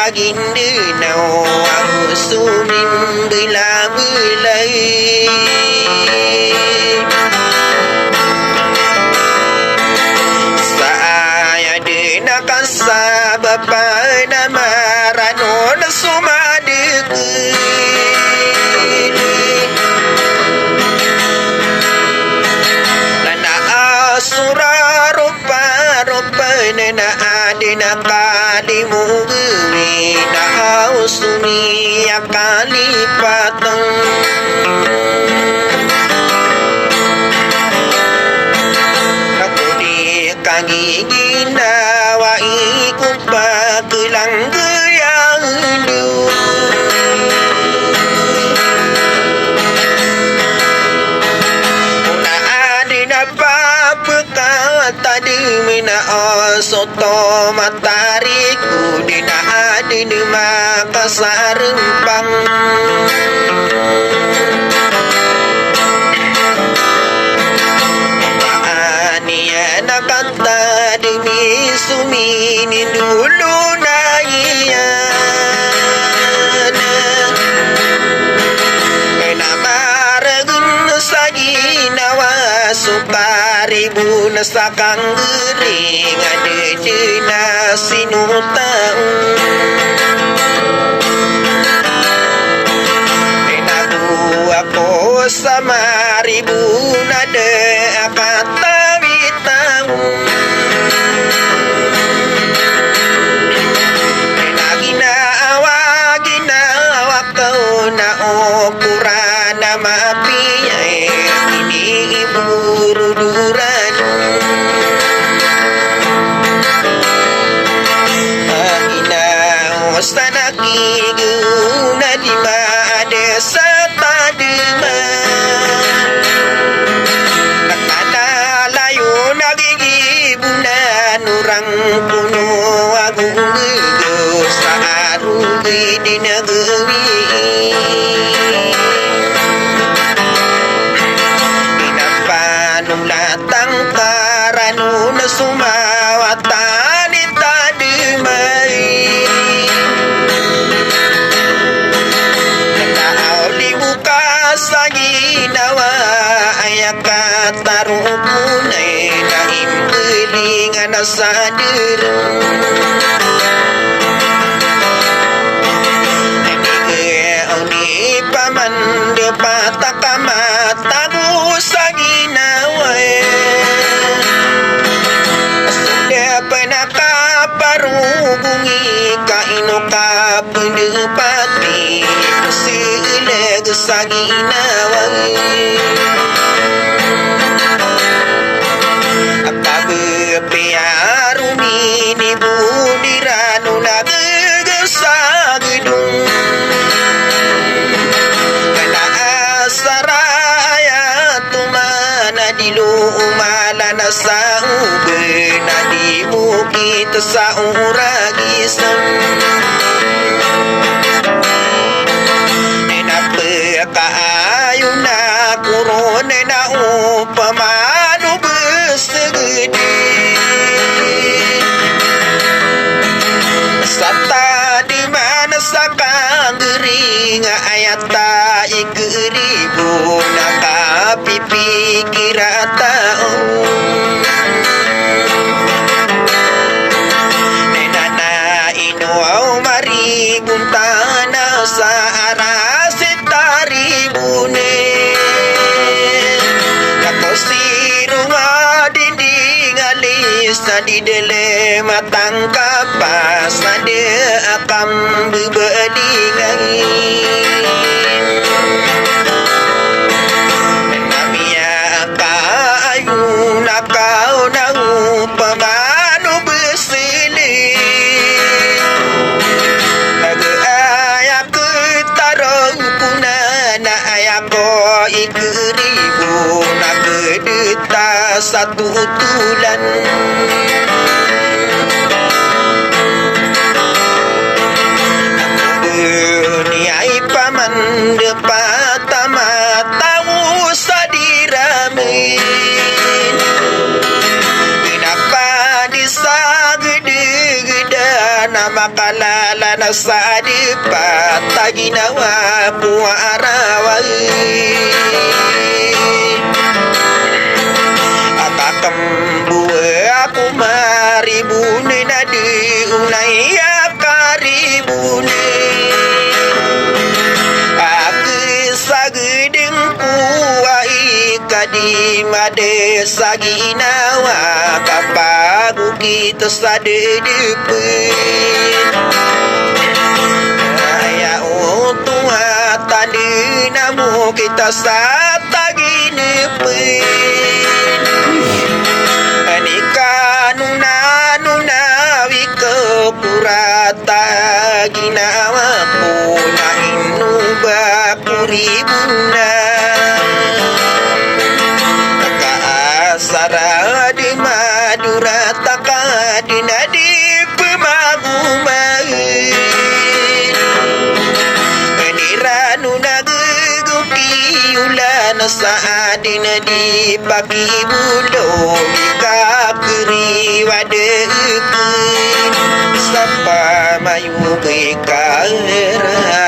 baginda nawang sumin bela-belai saya denakan sabapa nama ranon sumadeke lana asura rupa nena adina kalimu geri na ausuni kali patang aku di kaki gina wa iku pakelang geyang du una adina papeka tadi mina soto matariku dina adina makasar rempang ania kata demi sumini dulu naya Sukaribu nasakang gering ada dina sinutang Enaku ako sama ribu nada kata bitang Enagina awagina wakau na ukuran nama piyai ini ibu ruduran Agina wastanaki guna dima ada satadema Nakana layu nagigi bunan orang kuno agung gego saarugi di negeri latang karanu nasumawatan itadimai Nakao dibuka saginawa ayakat tarupunay na impilingan na sadir Ni paman de patakamat tagu saginawa Sudah pernah kaparubungi kaino ka pendepati Silag saginawa Akabepiarumi ni bundiranu nagagasagidung umalan sa ube na di bukit sa uragisan napakaayo na kuron na upamano besegede sata di mana sakang gering ayata ikeribu nakapipi kirata nenana inuau mari guntana sa arasitaribune kakosirunga dinding alis na di dele matang kapas na de akam bebedingan kau nang pamanu besili Aga ayak ketarong punana ayak ko ikeribu Nak kedeta satu tulan Niai paman depan tamat tahu sadirami Kenapa disagede-gede nama kalala na sa dipat ginawa po araway akakambuha ako maribune na di unay karibune sagedeng kuai kadi made saginawa kapagu kita sadedepin aya utua tadi namu kita sataginepin nikah nuna wika purata ginawa puna inuba kuribuna kaasara di madura takadina di pemagumai niranu nageguki ulana saadina di pagi budo bika keri wadekeun sapa mayu ke kara